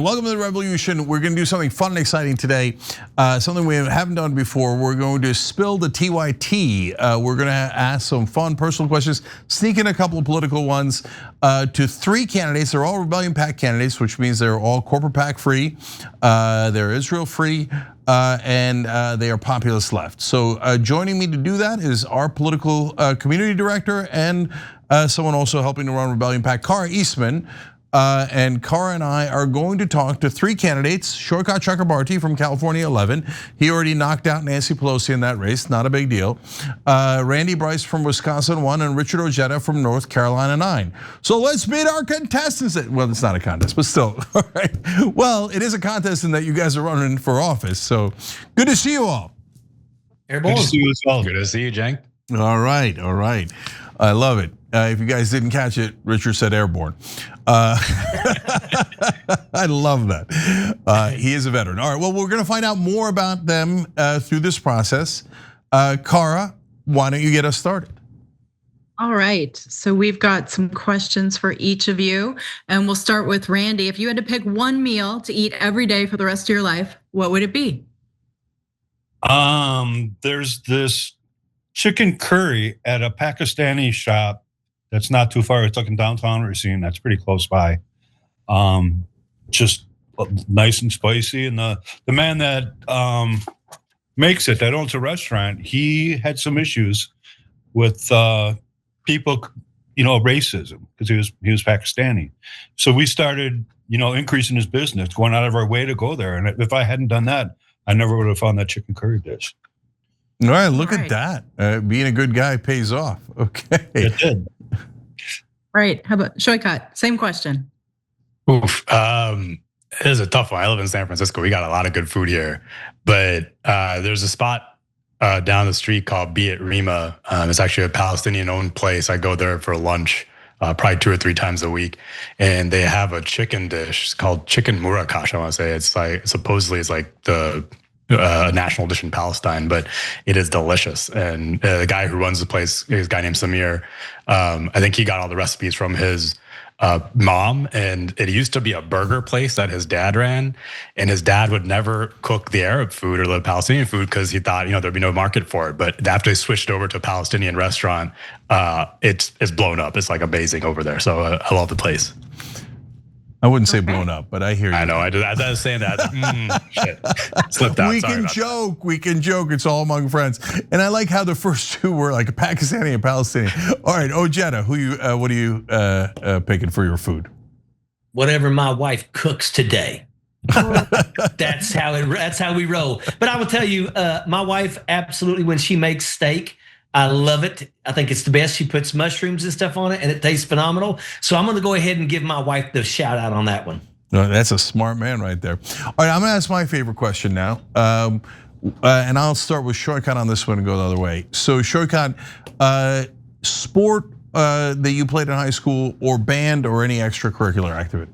Welcome to the revolution. We're going to do something fun and exciting today. Something we haven't done before. We're going to spill the TYT. We're going to ask some fun personal questions, sneak in a couple of political ones to 3 candidates. They're all Rebellion PAC candidates, which means they're all corporate PAC free. They're Israel free. And they are populist left. So joining me to do that is our political community director and someone also helping to run Rebellion PAC, Kara Eastman. And Kara and I are going to talk to 3 candidates. Saikat Chakrabarti from California 11. He already knocked out Nancy Pelosi in that race, not a big deal. Bryce from Wisconsin 1 and Richard Ojeda from North Carolina 9. So let's meet our contestants. Well, it's not a contest, but still, all right. Well, it is a contest in that you guys are running for office. So good to see you all. Airborne. Good to see you as well. Good to see you, Cenk. All right. I love it. If you guys didn't catch it, Richard said airborne. I love that. He is a veteran. All right, well, we're gonna find out more about them through this process. Kara, why don't you get us started? All right, so we've got some questions for each of you, and we'll start with Randy. If you had to pick one meal to eat every day for the rest of your life, what would it be? There's this chicken curry at a Pakistani shop that's not too far. It's like in downtown Racine. That's pretty close by. Just nice and spicy. And the man that makes it, that owns a restaurant, he had some issues with people, racism, because he was Pakistani. So we started, increasing his business, going out of our way to go there. And if I hadn't done that, I never would have found that chicken curry dish. All right, look at that. Being a good guy pays off. Okay. It did. Right, how about Saikat? Same question. Oof, it is a tough one. I live in San Francisco. We got a lot of good food here, but there's a spot down the street called Be It Rima. It's actually a Palestinian-owned place. I go there for lunch probably 2 or 3 times a week, and they have a chicken dish. It's called chicken murakash. I want to say it's like supposedly it's like the national dish in Palestine, but it is delicious. And the guy who runs the place is a guy named Samir. I think he got all the recipes from his mom, and it used to be a burger place that his dad ran, and his dad would never cook the Arab food or the Palestinian food because he thought there'd be no market for it. But after they switched over to a Palestinian restaurant, it's blown up. It's like amazing over there. So I love the place. I wouldn't say blown up, but I hear you. I know. I was saying that. Shit, slipped out. We can joke. It's all among friends. And I like how the first 2 were like a Pakistani and Palestinian. All right, Ojeda, what are you picking for your food? Whatever my wife cooks today. That's how we roll. But I will tell you, my wife absolutely, when she makes steak, I love it. I think it's the best. She puts mushrooms and stuff on it, and it tastes phenomenal. So I'm going to go ahead and give my wife the shout out on that one. No, that's a smart man right there. All right, I'm going to ask my favorite question now, and I'll start with Saikat on this one and go the other way. So Saikat, sport that you played in high school, or band, or any extracurricular activity?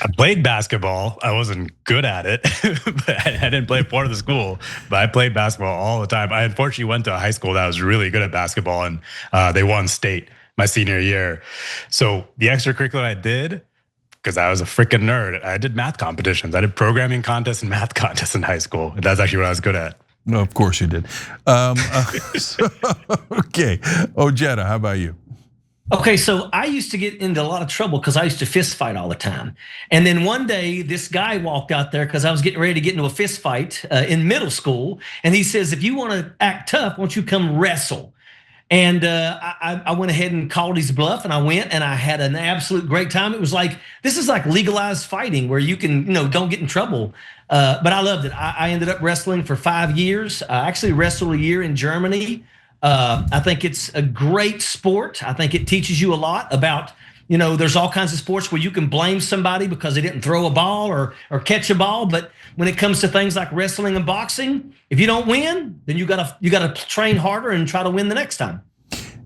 I played basketball. I wasn't good at it, but I didn't play part of the school. But I played basketball all the time. I unfortunately went to a high school that was really good at basketball, and they won state my senior year. So the extracurricular I did, because I was a freaking nerd, I did math competitions. I did programming contests and math contests in high school. That's actually what I was good at. No, of course you did. Okay, Ojeda, how about you? Okay, so I used to get into a lot of trouble because I used to fist fight all the time. And then one day, this guy walked out there because I was getting ready to get into a fist fight in middle school. And he says, if you want to act tough, why don't you come wrestle? And I went ahead and called his bluff, and I went and I had an absolute great time. It was like, this is like legalized fighting where you can, don't get in trouble. But I loved it. I ended up wrestling for 5 years. I actually wrestled a year in Germany. I think it's a great sport. I think it teaches you a lot about, there's all kinds of sports where you can blame somebody because they didn't throw a ball or catch a ball. But when it comes to things like wrestling and boxing, if you don't win, then you gotta train harder and try to win the next time.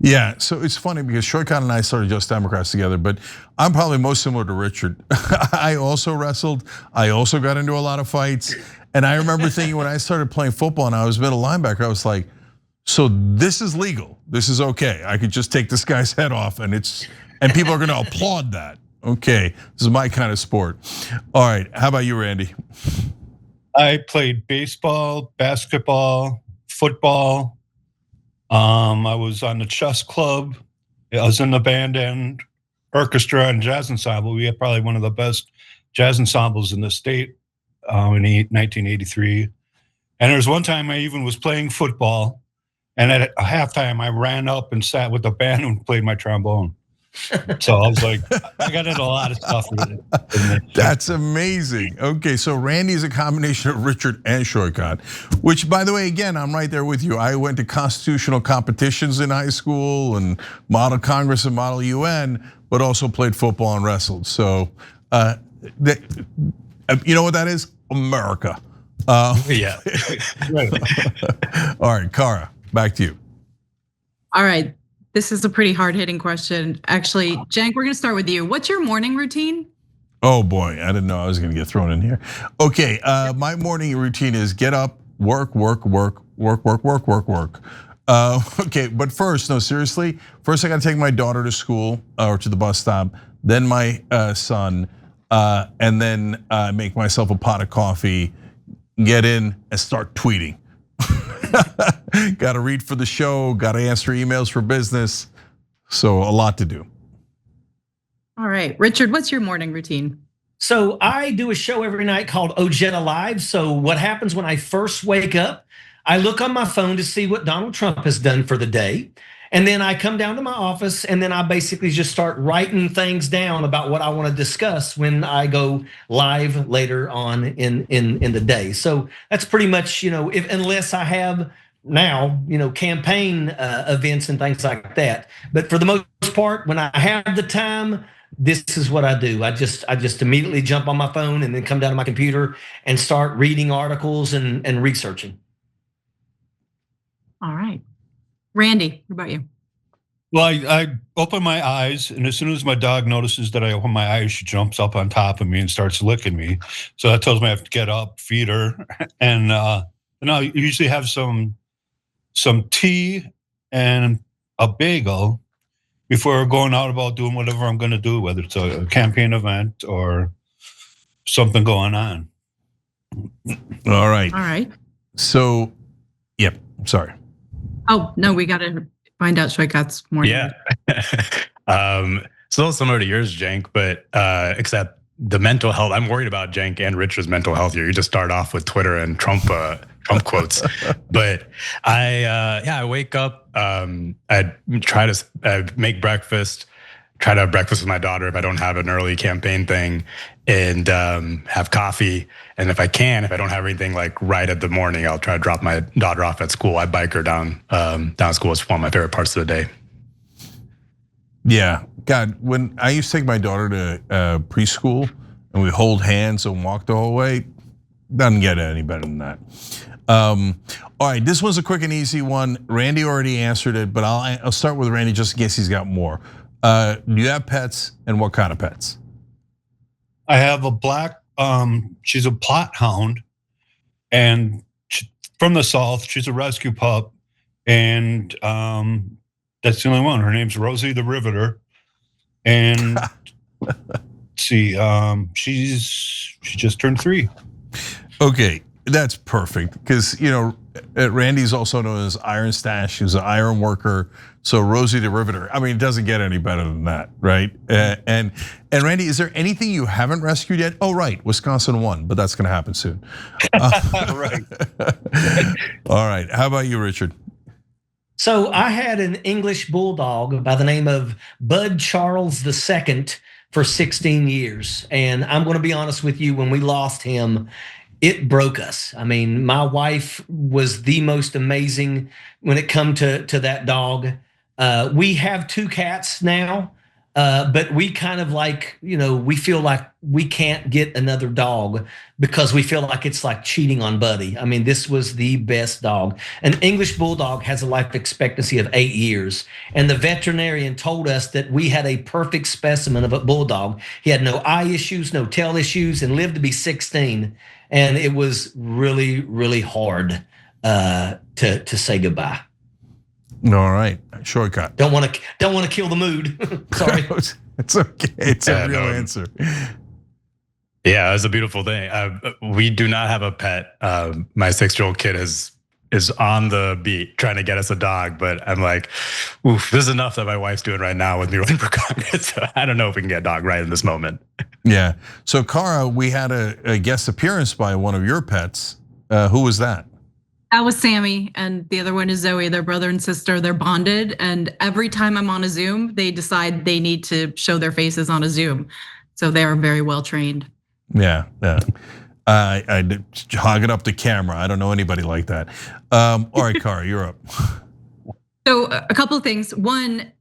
Yeah, so it's funny because Saikat and I started Just Democrats together, but I'm probably most similar to Richard. I also wrestled. I also got into a lot of fights. And I remember thinking when I started playing football and I was middle linebacker, I was like, so this is legal. This is okay. I could just take this guy's head off and people are gonna applaud that. Okay, this is my kind of sport. All right, how about you, Randy? I played baseball, basketball, football. I was on the chess club. I was in the band and orchestra and jazz ensemble. We had probably one of the best jazz ensembles in the state in 1983. And there was one time I even was playing football, and at halftime I ran up and sat with the band and played my trombone. So I was like, I got into a lot of stuff with it. That's amazing. Okay, so Randy is a combination of Richard and Saikat, which, by the way, again, I'm right there with you. I went to constitutional competitions in high school and Model Congress and Model UN, but also played football and wrestled. So, you know what that is? America. Yeah. All right, Kara, back to you. All right. This is a pretty hard-hitting question. Actually, Cenk, we're gonna start with you. What's your morning routine? Oh boy, I didn't know I was gonna get thrown in here. Okay, my morning routine is get up, work. Okay, but first, no, seriously. First, I gotta take my daughter to school or to the bus stop, then my son, and then make myself a pot of coffee, get in and start tweeting. Got to read for the show, got to answer emails for business. So a lot to do. All right, Richard, what's your morning routine? So I do a show every night called Ojeda Live. So what happens when I first wake up, I look on my phone to see what Donald Trump has done for the day. And then I come down to my office and then I basically just start writing things down about what I want to discuss when I go live later on in the day. So that's pretty much, unless I have now, campaign events and things like that. But for the most part, when I have the time, this is what I do. I just immediately jump on my phone and then come down to my computer and start reading articles and researching. All right. Randy, what about you? Well, I open my eyes, and as soon as my dog notices that I open my eyes, she jumps up on top of me and starts licking me. So that tells me I have to get up, feed her, and I usually have some tea and a bagel before going out about doing whatever I'm going to do, whether it's a campaign event or something going on. All right. All right. So, yep. Sorry. Oh no, we got to find out Saikat's morning. Yeah. It's a little similar to yours, Cenk, but except the mental health. I'm worried about Cenk and Richard's mental health here. You just start off with Twitter and Trump quotes, but I wake up. I try to make breakfast. Try to have breakfast with my daughter if I don't have an early campaign thing, and have coffee. And if I don't have anything like right at the morning, I'll try to drop my daughter off at school. I bike her down school. It's one of my favorite parts of the day. Yeah, God, when I used to take my daughter to preschool and we hold hands and walk the whole way, doesn't get any better than that. All right, this was a quick and easy one. Randy already answered it, but I'll start with Randy just in case he's got more. Do you have pets, and what kind of pets? I have a black, she's a plot hound, and from the South. She's a rescue pup, and that's the only one. Her name's Rosie the Riveter, and let's see, she just turned 3. Okay, that's perfect because Randy's also known as IronStache. He's an iron worker. So Rosie the Riveter. I mean, it doesn't get any better than that, right? And Randy, is there anything you haven't rescued yet? Oh, right, Wisconsin won, but that's going to happen soon. Right. All right. How about you, Richard? So I had an English bulldog by the name of Bud Charles II for 16 years, and I'm going to be honest with you. When we lost him, it broke us. I mean, my wife was the most amazing when it come to that dog. We have 2 cats now, but we kind of we feel like we can't get another dog because we feel like it's like cheating on Buddy. I mean, this was the best dog. An English bulldog has a life expectancy of 8 years. And the veterinarian told us that we had a perfect specimen of a bulldog. He had no eye issues, no tail issues, and lived to be 16. And it was really, really hard to say goodbye. All right, shortcut. Don't want to kill the mood. Sorry. It's okay. It's a real answer. Yeah, it's a beautiful thing. We do not have a pet. My 6-year-old kid is on the beat trying to get us a dog, but I'm like, oof, this is enough that my wife's doing right now with me running for Congress. So I don't know if we can get a dog right in this moment. Yeah. So Cara, we had a guest appearance by one of your pets. Who was that? That was Sammy, and the other one is Zoe. They're brother and sister. They're bonded, and every time I'm on a Zoom, they decide they need to show their faces on a Zoom. So they are very well trained. Yeah. I hog it up the camera. I don't know anybody like that. All right, Cara, you're up. So a couple of things. One,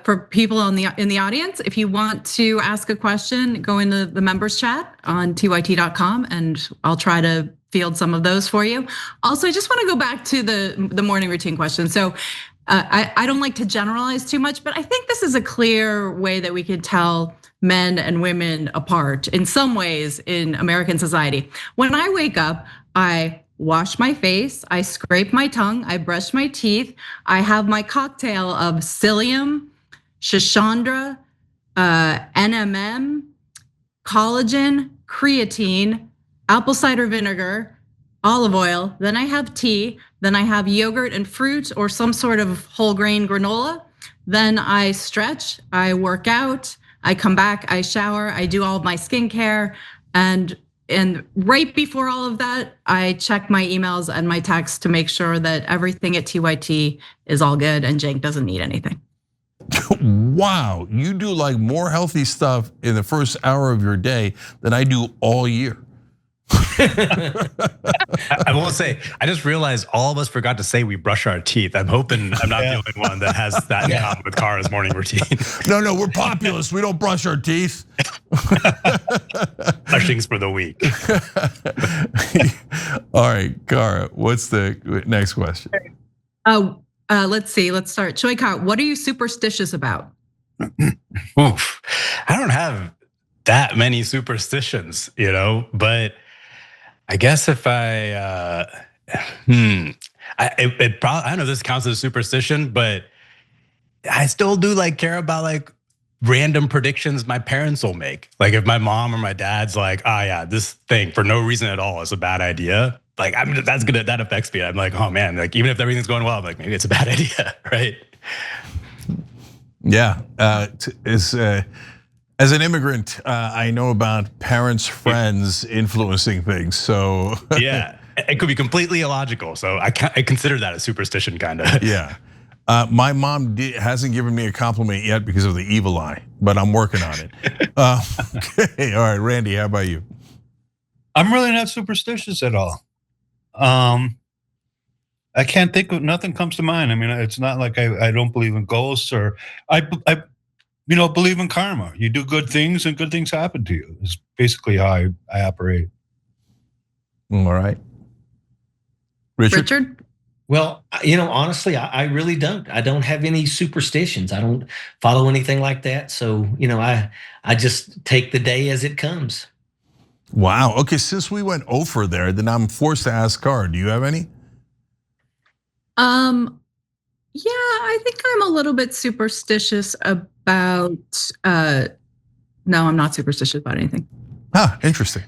for people in the audience, if you want to ask a question, go into the members chat on tyt.com, and I'll try to field some of those for you. Also, I just want to go back to the morning routine question. So I don't like to generalize too much, but I think this is a clear way that we can tell men and women apart in some ways in American society. When I wake up, I wash my face, I scrape my tongue, I brush my teeth, I have my cocktail of psyllium, Shashandra, NMN, collagen, creatine, apple cider vinegar, olive oil, then I have tea, then I have yogurt and fruit or some sort of whole grain granola. Then I stretch, I work out, I come back, I shower, I do all of my skincare, and right before all of that, I check my emails and my texts to make sure that everything at TYT is all good and Cenk doesn't need anything. Wow, you do like more healthy stuff in the first hour of your day than I do all year. I will say, I just realized all of us forgot to say we brush our teeth. I'm hoping I'm not the only one that has that in common with Cara's morning routine. No, we're populist. We don't brush our teeth. Brushing's for the weak. All right, Cara, what's the next question? Let's see, let's start. Saikat, what are you superstitious about? Oof, I don't have that many superstitions, but I guess if I don't know if this counts as a superstition, but I still do care about random predictions my parents will make. Like if my mom or my dad's like, oh yeah, this thing for no reason at all is a bad idea. That affects me. I'm like, oh man, even if everything's going well, I'm like, maybe it's a bad idea, right? Yeah, as an immigrant, I know about parents' friends influencing things. So yeah, it could be completely illogical. So I consider that a superstition, kind of. Yeah, my mom hasn't given me a compliment yet because of the evil eye, but I'm working on it. Okay, all right, Randy, how about you? I'm really not superstitious at all. I can't think of, nothing comes to mind. I mean, it's not like I don't believe in ghosts, or I believe in karma. You do good things and good things happen to you. It's basically how I operate. All right. Richard? Well, honestly, I really don't. I don't have any superstitions. I don't follow anything like that. So, I just take the day as it comes. Wow. Okay, since we went over there, then I'm forced to ask Cara, do you have any? Yeah, I think I'm a little bit superstitious about, no, I'm not superstitious about anything. Interesting.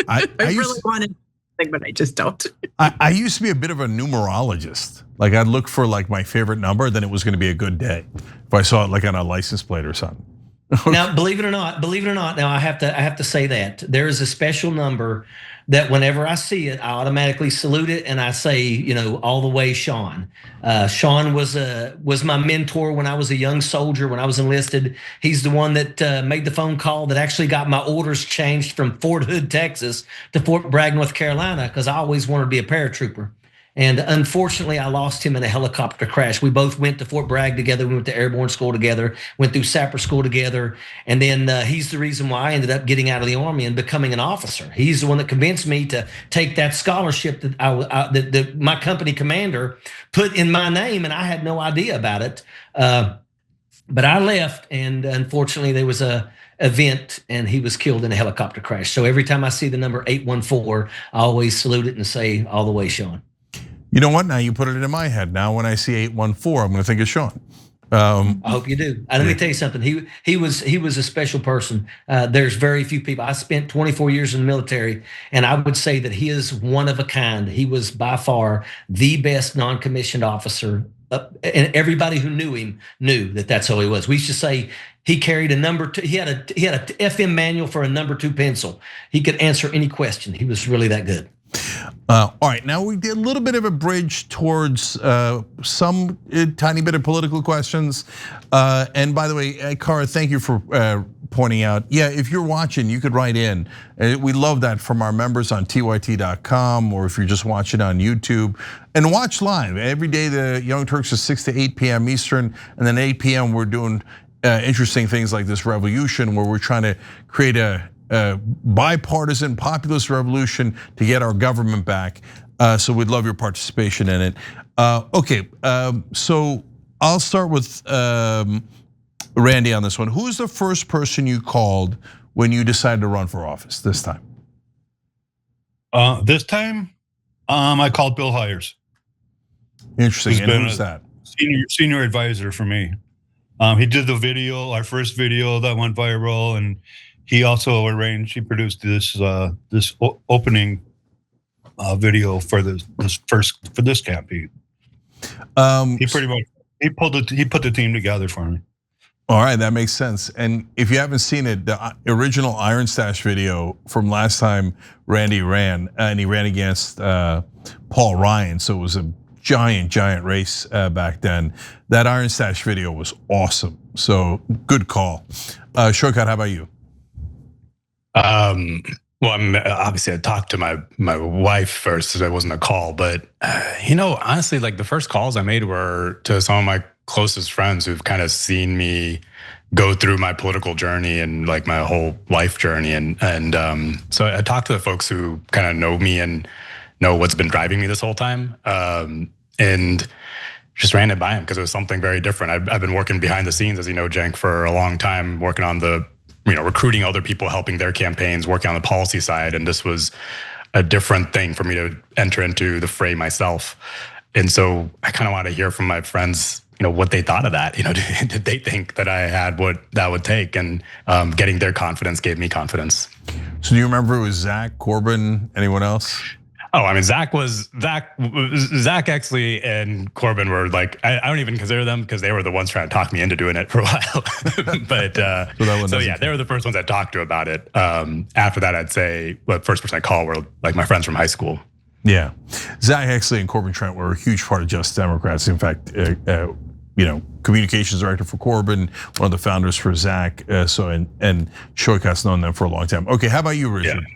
I really wanted to, but I just don't. I used to be a bit of a numerologist. I'd look for my favorite number, then it was gonna be a good day. If I saw it on a license plate or something. Now, believe it or not, now I have to say that there is a special number that whenever I see it, I automatically salute it and I say, all the way, Sean. Sean was my mentor when I was a young soldier, when I was enlisted. He's the one that made the phone call that actually got my orders changed from Fort Hood, Texas to Fort Bragg, North Carolina, because I always wanted to be a paratrooper. And unfortunately, I lost him in a helicopter crash. We both went to Fort Bragg together. We went to airborne school together, went through sapper school together. And then he's the reason why I ended up getting out of the Army and becoming an officer. He's the one that convinced me to take that scholarship that that my company commander put in my name, and I had no idea about it. But I left, and unfortunately, there was a event, and he was killed in a helicopter crash. So every time I see the number 814, I always salute it and say, all the way, Sean. You know what? Now you put it in my head. Now when I see 814, I'm gonna think of Sean. I hope you do. Let me tell you something. He was a special person. There's very few people. I spent 24 years in the military, and I would say that he is one of a kind. He was by far the best non-commissioned officer, and everybody who knew him knew that that's how he was. We used to say he carried a number two. He had a FM manual for a number 2 pencil. He could answer any question. He was really that good. All right, now we did a little bit of a bridge towards some tiny bit of political questions. And by the way, Cara, thank you for pointing out. Yeah, if you're watching, you could write in. We love that from our members on TYT.com, or if you're just watching on YouTube. And watch live. Every day the Young Turks is 6 to 8 p.m. Eastern, and then 8 p.m. we're doing interesting things like this revolution, where we're trying to create a bipartisan populist revolution to get our government back. So we'd love your participation in it. Okay, so I'll start with Randy on this one. Who's the first person you called when you decided to run for office this time? This time, I called Bill Hires. Interesting. And who's that? Senior advisor for me. He did the video, our first video that went viral, and he also arranged. He produced this opening video for this campaign. He pretty much he put the team together for me. All right, that makes sense. And if you haven't seen it, the original IronStache video from last time Randy ran, and he ran against Paul Ryan, so it was a giant race back then. That IronStache video was awesome. So good call. Saikat, how about you? Well, obviously I talked to my wife first, so it wasn't a call. But honestly, like the first calls I made were to some of my closest friends who've kind of seen me go through my political journey and like my whole life journey, and so I talked to the folks who kind of know me and know what's been driving me this whole time, and just ran it by him because it was something very different. I've been working behind the scenes, as you know, Cenk, for a long time, working on the recruiting other people, helping their campaigns, working on the policy side. And this was a different thing for me to enter into the fray myself. And so I kind of want to hear from my friends, what they thought of that. Did they think that I had what that would take? And getting their confidence gave me confidence. So do you remember it was Zach, Corbin, anyone else? Oh, I mean, Zach actually and Corbin were like, I don't even consider them because they were the ones trying to talk me into doing it for a while. But so yeah, they were the first ones I talked to about it. After that, I'd say the first person I called were like my friends from high school. Yeah, Zach Exley and Corbin Trent were a huge part of Just Democrats. In fact, communications director for Corbin, one of the founders for Zach. And Saikat's known them for a long time. Okay, how about you, Richard? Yeah.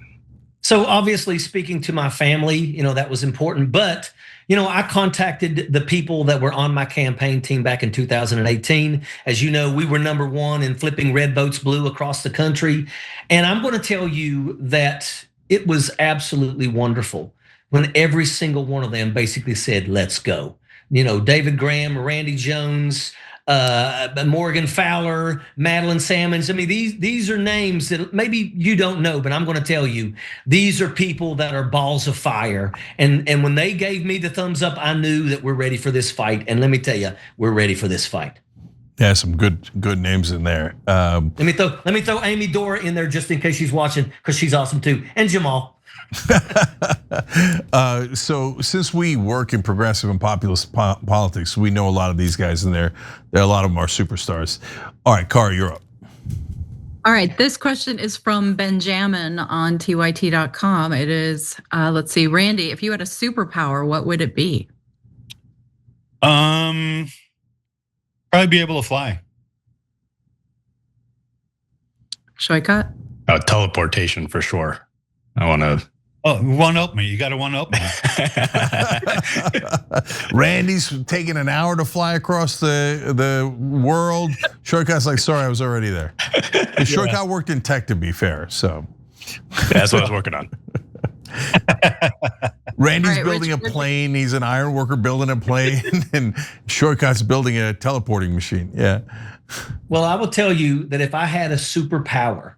So obviously, speaking to my family, that was important. But I contacted the people that were on my campaign team back in 2018. As you know, we were #1 in flipping red votes blue across the country. And I'm going to tell you that it was absolutely wonderful when every single one of them basically said, "Let's go." David Graham, Randy Jones, Morgan Fowler, Madeline Salmons. I mean, these are names that maybe you don't know, but I'm going to tell you, these are people that are balls of fire. And when they gave me the thumbs up, I knew that we're ready for this fight. And let me tell you, we're ready for this fight. Yeah, some good names in there. Let me throw Amy Dora in there just in case she's watching, because she's awesome too, and Jamal. So since we work in progressive and populist politics, we know a lot of these guys in there. A lot of them are superstars. All right, Cara, you're up. All right, this question is from Benjamin on TYT.com. It is, let's see, Randy, if you had a superpower, what would it be? Probably be able to fly. Saikat? Teleportation for sure. I want to. Oh, one up me. You got to one up me. Randy's taking an hour to fly across the world. Saikat's like, sorry, I was already there. Saikat worked in tech, to be fair, so. That's what I was working on. Randy's building a plane. He's an iron worker building a plane, and Saikat's building a teleporting machine. Yeah. Well, I will tell you that if I had a superpower,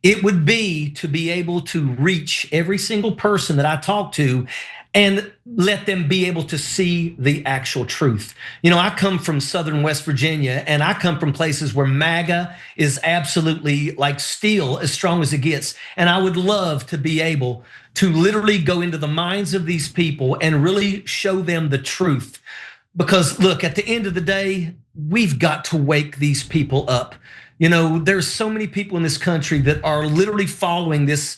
it would be to be able to reach every single person that I talk to and let them be able to see the actual truth. I come from Southern West Virginia, and I come from places where MAGA is absolutely like steel, as strong as it gets. And I would love to be able to literally go into the minds of these people and really show them the truth. Because look, at the end of the day, we've got to wake these people up. There's so many people in this country that are literally following this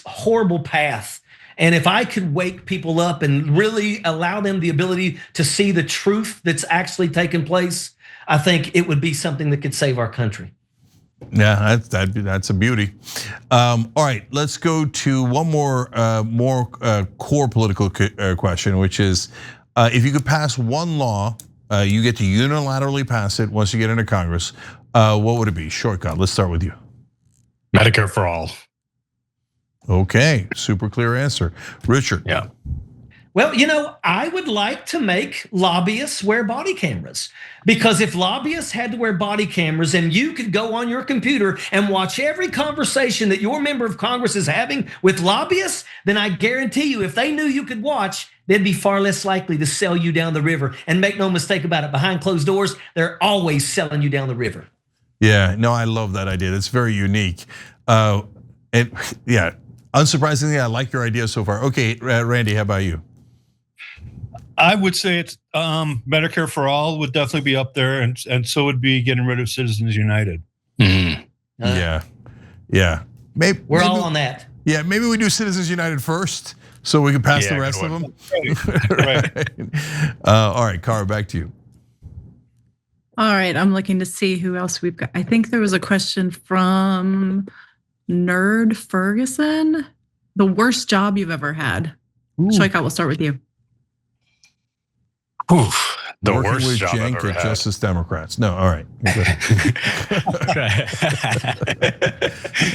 horrible path. And if I could wake people up and really allow them the ability to see the truth that's actually taking place, I think it would be something that could save our country. Yeah, that's a beauty. All right, let's go to one more core political question, which is, if you could pass one law, you get to unilaterally pass it once you get into Congress. What would it be? Shortcut. Let's start with you. Medicare for all. Okay, super clear answer. Richard. Yeah. Well, I would like to make lobbyists wear body cameras, because if lobbyists had to wear body cameras and you could go on your computer and watch every conversation that your member of Congress is having with lobbyists, then I guarantee you, if they knew you could watch, they'd be far less likely to sell you down the river. And make no mistake about it, behind closed doors, they're always selling you down the river. Yeah, no, I love that idea. It's very unique. Yeah, unsurprisingly, I like your idea so far. Okay, Randy, how about you? I would say it's Medicare for all would definitely be up there, and so would be getting rid of Citizens United. Mm-hmm. Yeah. Maybe we're all on that. Yeah, maybe we do Citizens United first, so we can pass the rest of them. Right. All right, Cara, back to you. All right, I'm looking to see who else we've got. I think there was a question from Nerd Ferguson. The worst job you've ever had. Saikat, we'll start with you. Oof, the Working worst with job I've ever had. Justice Democrats. No, all right.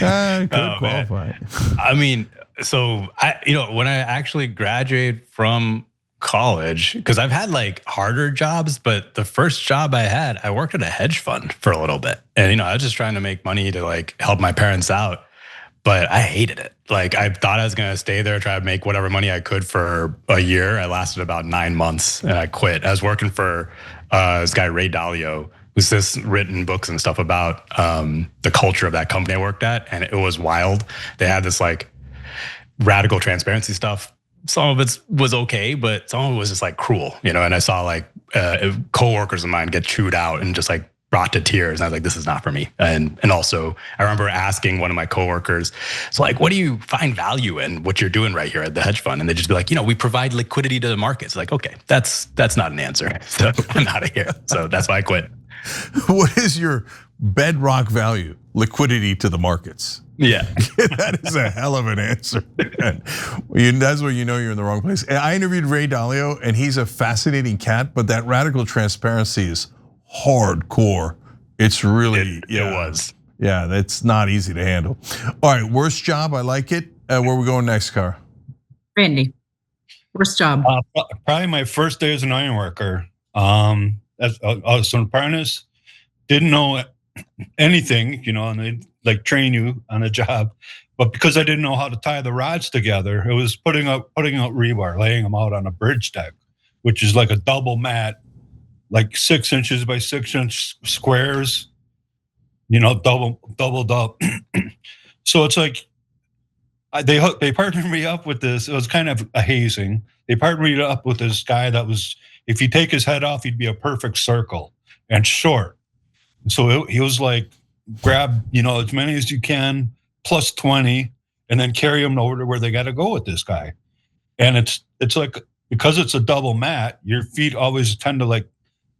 Could qualify. I mean, so when I actually graduated from college, because I've had like harder jobs, but the first job I had, I worked at a hedge fund for a little bit, and I was just trying to make money to like help my parents out, but I hated it. Like, I thought I was gonna stay there, try to make whatever money I could for a year. I lasted about 9 months and I quit. I was working for this guy, Ray Dalio, who's just written books and stuff about the culture of that company I worked at, and it was wild. They had this like radical transparency stuff. Some of it was okay, but some of it was just like cruel, and I saw like coworkers of mine get chewed out and just like brought to tears. And I was like, this is not for me. And also I remember asking one of my coworkers, so like, what do you find value in what you're doing right here at the hedge fund? And they just be like, we provide liquidity to the markets. Like, okay, that's not an answer. So I'm out of here. So that's why I quit. What is your bedrock value? Liquidity to the markets. Yeah. That is a hell of an answer. That's where you're in the wrong place. I interviewed Ray Dalio, and he's a fascinating cat, but that radical transparency is hardcore. It's really, it was. Yeah, that's not easy to handle. All right, worst job, I like it. Where are we going next, Cara? Randy, worst job. Probably my first day as an iron worker. I was an apprentice, didn't know anything, and they'd like train you on a job. But because I didn't know how to tie the rods together, it was putting out rebar, laying them out on a bridge deck, which is like a double mat, like 6 inches by 6 inch squares, doubled up. So it's like they partnered me up with this. It was kind of a hazing. They partnered me up with this guy that was, if you take his head off, he'd be a perfect circle and short. So he was like, grab as many as you can, plus 20, and then carry them over to where they got to go with this guy. And it's like, because it's a double mat, your feet always tend to like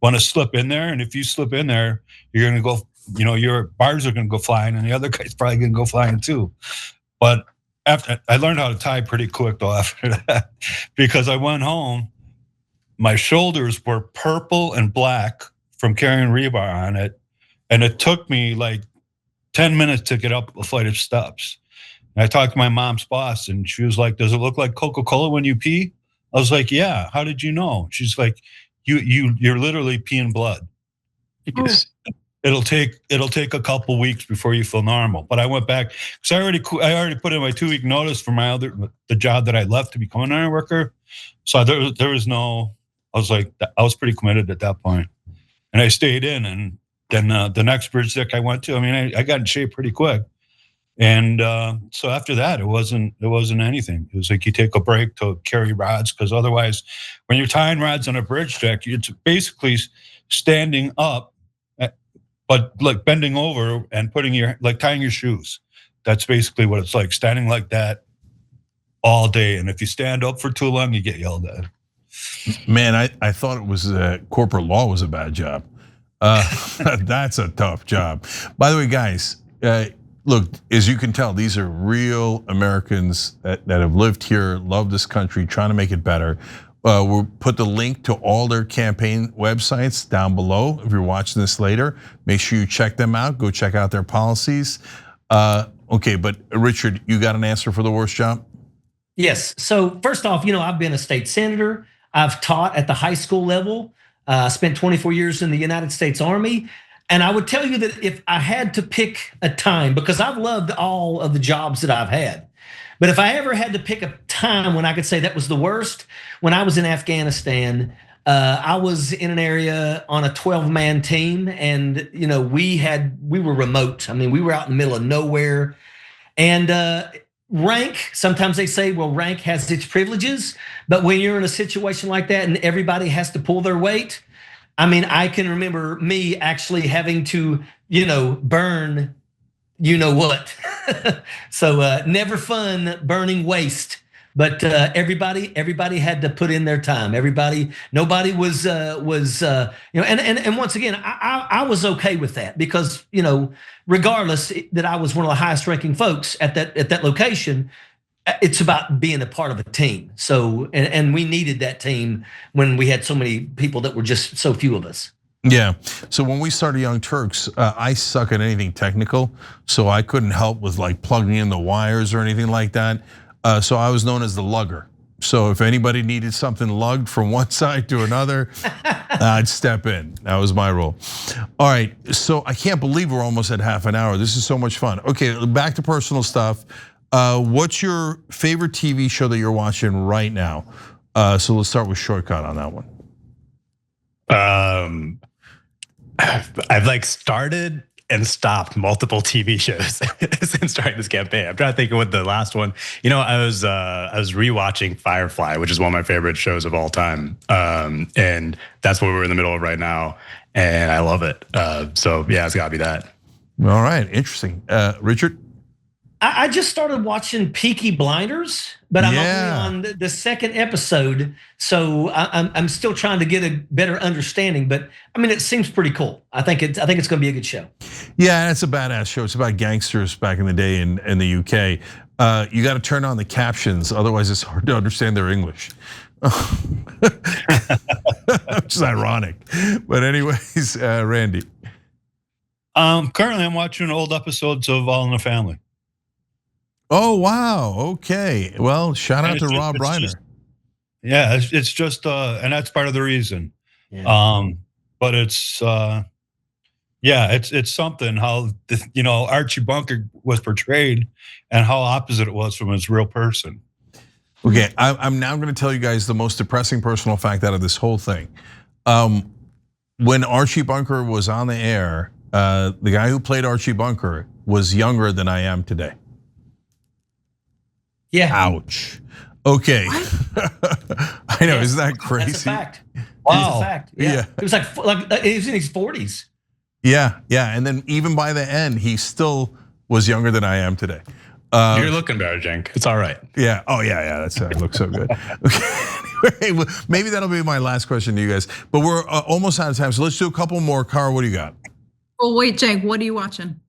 want to slip in there, and if you slip in there, you're gonna go, your bars are gonna go flying, and the other guy's probably gonna go flying too. But after I learned how to tie pretty quick though after that, because I went home, my shoulders were purple and black from carrying rebar on it, and it took me like 10 minutes to get up a flight of steps. And I talked to my mom's boss, and she was like, "Does it look like Coca-Cola when you pee?" I was like, "Yeah." "How did you know?" She's like, You're literally peeing blood." Yes. it'll take a couple weeks before you feel normal. But I went back because I already put in my 2-week notice for the job that I left to become an iron worker. So there was no. I was like, I was pretty committed at that point, and I stayed in. And then the next bridge deck I went to, I mean, I got in shape pretty quick. And so after that, it wasn't anything. It was like you take a break to carry rods, because otherwise, when you're tying rods on a bridge deck, it's basically standing up, but like bending over and tying your shoes. That's basically what it's like, standing like that all day. And if you stand up for too long, you get yelled at. Man, I thought it was corporate law was a bad job. That's a tough job. By the way, guys. Look, as you can tell, these are real Americans that have lived here, love this country, trying to make it better. We'll put the link to all their campaign websites down below. If you're watching this later, make sure you check them out. Go check out their policies. Okay, but Richard, you got an answer for the worst job? Yes. So first off, I've been a state senator. I've taught at the high school level. Spent 24 years in the United States Army. And I would tell you that if I had to pick a time, because I've loved all of the jobs that I've had, but if I ever had to pick a time when I could say that was the worst, when I was in Afghanistan, I was in an area on a 12-man team, and we were remote. I mean, we were out in the middle of nowhere, and rank. Sometimes they say, well, rank has its privileges, but when you're in a situation like that and everybody has to pull their weight. I mean, I can remember me actually having to, burn, what. So never fun burning waste, but everybody had to put in their time. Nobody was, and once again, I was okay with that because, regardless that I was one of the highest ranking folks at that location, it's about being a part of a team. So, and we needed that team when we had so many people that were just so few of us. Yeah, so when we started Young Turks, I suck at anything technical, so I couldn't help with like plugging in the wires or anything like that. So I was known as the lugger. So if anybody needed something lugged from one side to another, I'd step in. That was my role. All right, so I can't believe we're almost at half an hour. This is so much fun. Okay, back to personal stuff. What's your favorite TV show that you're watching right now? So let's start with Shortcut on that one. I've started and stopped multiple TV shows since starting this campaign. I'm trying to think of what the last one. I was rewatching Firefly, which is one of my favorite shows of all time, and that's what we're in the middle of right now, and I love it. So yeah, it's got to be that. All right, interesting. Richard? I just started watching Peaky Blinders, but I'm only on the second episode, so I'm still trying to get a better understanding. But I mean, it seems pretty cool. I think it's going to be a good show. Yeah, it's a badass show. It's about gangsters back in the day in the UK. You got to turn on the captions, otherwise it's hard to understand their English. Which is ironic, but anyways, Randy. Currently, I'm watching old episodes of All in the Family. Oh, wow. Okay. Well, shout out to Rob Reiner. Yeah, it's just, and that's part of the reason. Yeah. But it's, it's something how, Archie Bunker was portrayed and how opposite it was from his real person. Okay, I'm now going to tell you guys the most depressing personal fact out of this whole thing. When Archie Bunker was on the air, the guy who played Archie Bunker was younger than I am today. Yeah. Ouch. Okay. I know, isn't that crazy? That's a fact. Wow. That's a fact. Yeah. It was like he was in his 40s. Yeah. And then even by the end, he still was younger than I am today. You're looking better, Jenk. It's all right. Yeah. Oh yeah. That's I look so good. Okay. Anyway, well, maybe that'll be my last question to you guys. But we're almost out of time, so let's do a couple more. Carl, what do you got? Well, wait, Jenk, what are you watching?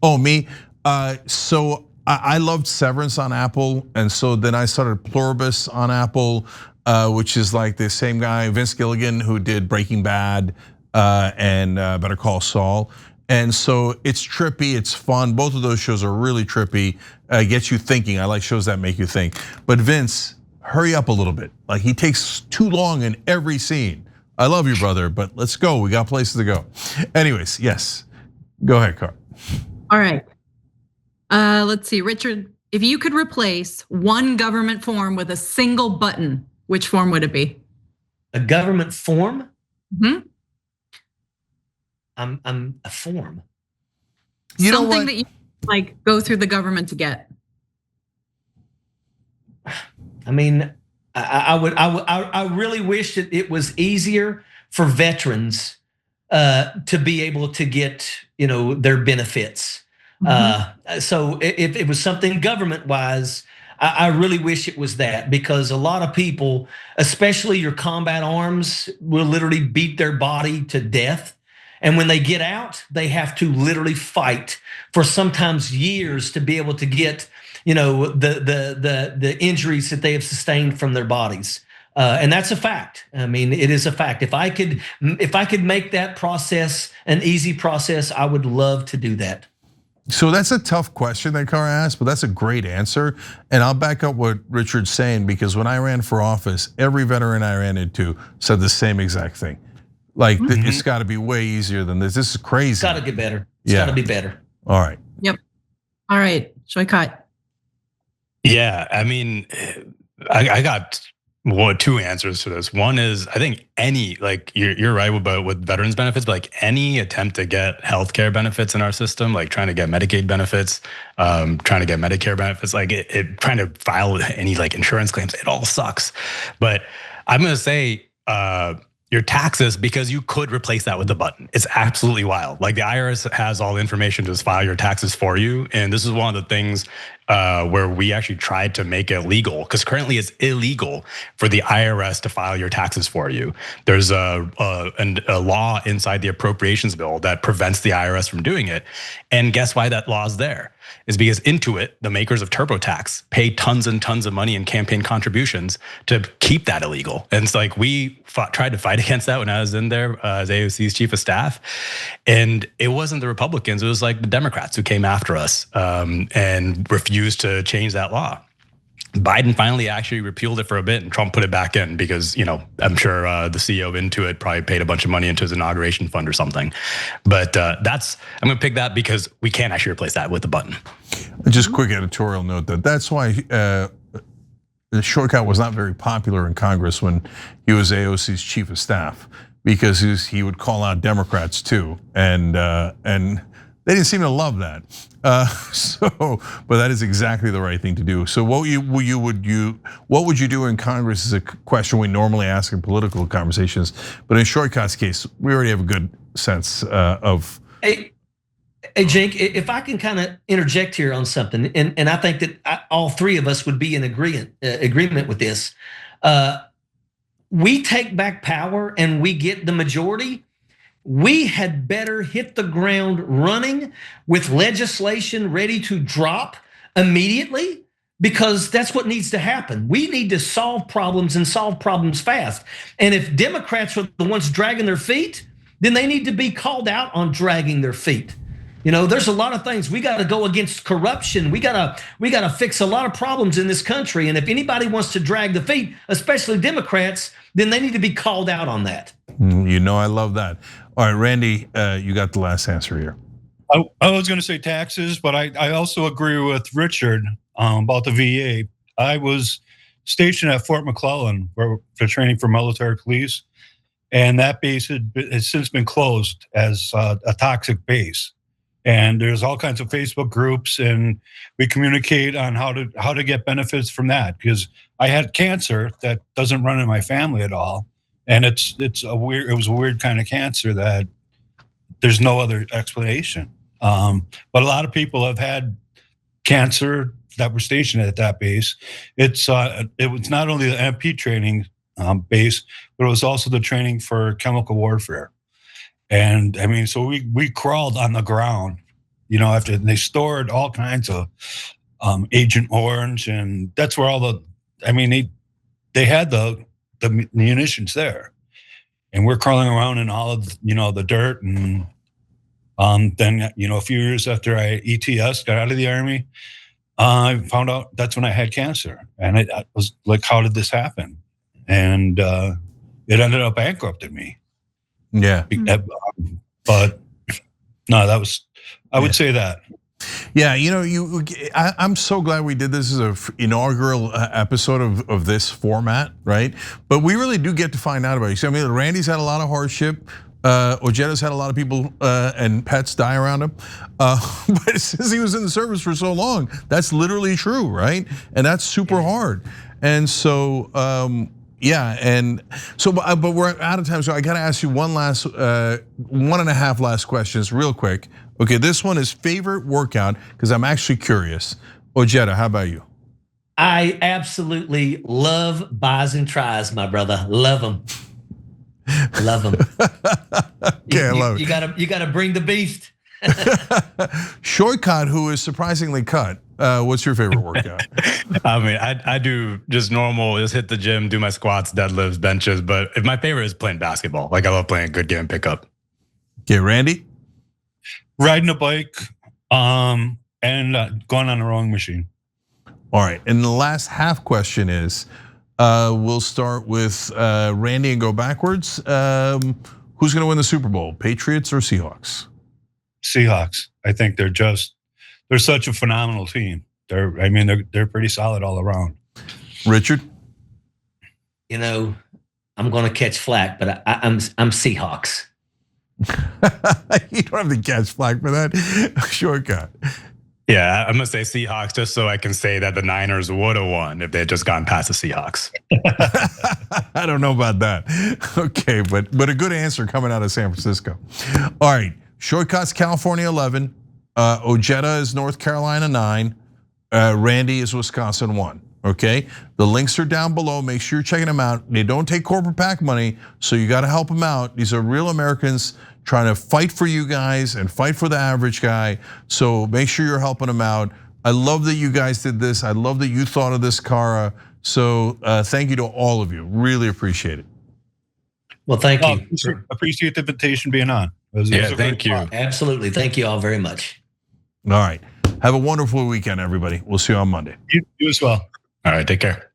Oh, me. So I loved Severance on Apple, and so then I started Pluribus on Apple, which is like the same guy, Vince Gilligan, who did Breaking Bad and Better Call Saul. And so it's trippy, it's fun. Both of those shows are really trippy, gets you thinking. I like shows that make you think. But Vince, hurry up a little bit. Like he takes too long in every scene. I love you, brother, but let's go. We got places to go. Anyways, yes. Go ahead, Carl. All right. Let's see, Richard, if you could replace one government form with a single button, which form would it be? A government form? Mm-hmm. I'm a form. You know Something what? that you like go through the government to get. I mean, I really wish that it was easier for veterans to be able to get, their benefits. So if it was something government-wise, I really wish it was that, because a lot of people, especially your combat arms, will literally beat their body to death. And when they get out, they have to literally fight for sometimes years to be able to get, the injuries that they have sustained from their bodies. And that's a fact. I mean, it is a fact. If I could make that process an easy process, I would love to do that. So that's a tough question that Cara asked, but that's a great answer. And I'll back up what Richard's saying, because when I ran for office, every veteran I ran into said the same exact thing. Like, it's got to be way easier than this. This is crazy. It's got to get better. It's got to be better. All right. Yep. All right, Saikat. Yeah, I mean, I got two answers to this. One is, I think you're right about with veterans benefits, but like any attempt to get healthcare benefits in our system, like trying to get Medicaid benefits, trying to get Medicare benefits, like trying to file any like insurance claims, it all sucks. But I'm gonna say, your taxes, because you could replace that with a button. It's absolutely wild. Like the IRS has all the information to just file your taxes for you. And this is one of the things where we actually tried to make it legal, because currently it's illegal for the IRS to file your taxes for you. There's a law inside the appropriations bill that prevents the IRS from doing it. And guess why that law is there? Is because Intuit, the makers of TurboTax, pay tons and tons of money in campaign contributions to keep that illegal. And it's like we tried to fight against that when I was in there as AOC's chief of staff. And it wasn't the Republicans, it was like the Democrats who came after us and refused to change that law. Biden finally actually repealed it for a bit, and Trump put it back in because, I'm sure the CEO of Intuit probably paid a bunch of money into his inauguration fund or something. But I'm gonna pick that because we can't actually replace that with a button. Just quick editorial note that's why the Saikat was not very popular in Congress when he was AOC's chief of staff, because he would call out Democrats too, and they didn't seem to love that. But that is exactly the right thing to do. So what would you do in Congress is a question we normally ask in political conversations. But in Saikat's case, we already have a good sense of. Hey, Jake, if I can kind of interject here on something, and I think that all three of us would be in agreement with this. We take back power and we get the majority. We had better hit the ground running with legislation ready to drop immediately, because that's what needs to happen. We need to solve problems and solve problems fast. And if Democrats are the ones dragging their feet, then they need to be called out on dragging their feet. There's a lot of things. We got to go against corruption. We got to fix a lot of problems in this country. And if anybody wants to drag the feet, especially Democrats, then they need to be called out on that. I love that. All right, Randy, you got the last answer here. I was going to say taxes, but I also agree with Richard about the VA. I was stationed at Fort McClellan for training for military police, and that base has since been closed as a toxic base. And there's all kinds of Facebook groups, and we communicate on how to get benefits from that, because I had cancer that doesn't run in my family at all. And it was a weird kind of cancer that there's no other explanation. But a lot of people have had cancer that were stationed at that base. It was not only the MP training base, but it was also the training for chemical warfare. And I mean, so we crawled on the ground, after they stored all kinds of Agent Orange, and that's where they had the munitions there, and we're crawling around in all of the dirt. And then a few years after I got out of the Army, I found out that's when I had cancer, and I was like, how did this happen? And it ended up bankrupting me. Yeah. But no, that was, I would say that. Yeah, I'm so glad we did this as an inaugural episode of this format, right? But we really do get to find out about you. So, I mean, Randy's had a lot of hardship. Ojeda's had a lot of people and pets die around him. But since he was in the service for so long, that's literally true, right? And that's super hard. And so, yeah, and so, but we're out of time. So I got to ask you one and a half last questions real quick. Okay, this one is favorite workout, because I'm actually curious. Ojeda, how about you? I absolutely love buys and tries, my brother. Love them. Love them. Okay, I love it. You gotta bring the beast. Shortcut, who is surprisingly cut. What's your favorite workout? I mean, I do just normal, just hit the gym, do my squats, deadlifts, benches. But if my favorite is playing basketball, like I love playing a good game pickup. Okay, Randy? Riding a bike and going on the rowing machine. All right, and the last half question is, we'll start with Randy and go backwards. Who's gonna win the Super Bowl, Patriots or Seahawks? Seahawks. I think they're such a phenomenal team. They're pretty solid all around. Richard? I'm gonna catch flack, but I'm Seahawks. You don't have to catch flack for that. Shortcut. Yeah, I'm gonna say Seahawks just so I can say that the Niners would have won if they had just gone past the Seahawks. I don't know about that. Okay, but a good answer coming out of San Francisco. All right, Shortcut's California 11. Ojeda is North Carolina 9. Randy is Wisconsin 1. Okay, the links are down below. Make sure you're checking them out. They don't take corporate PAC money, so you got to help them out. These are real Americans trying to fight for you guys and fight for the average guy. So make sure you're helping them out. I love that you guys did this. I love that you thought of this, Cara. So thank you to all of you. Really appreciate it. Well, thank you. Appreciate the invitation being on. Thank you. Absolutely. Thank you all very much. All right. Have a wonderful weekend, everybody. We'll see you on Monday. You as well. All right, take care.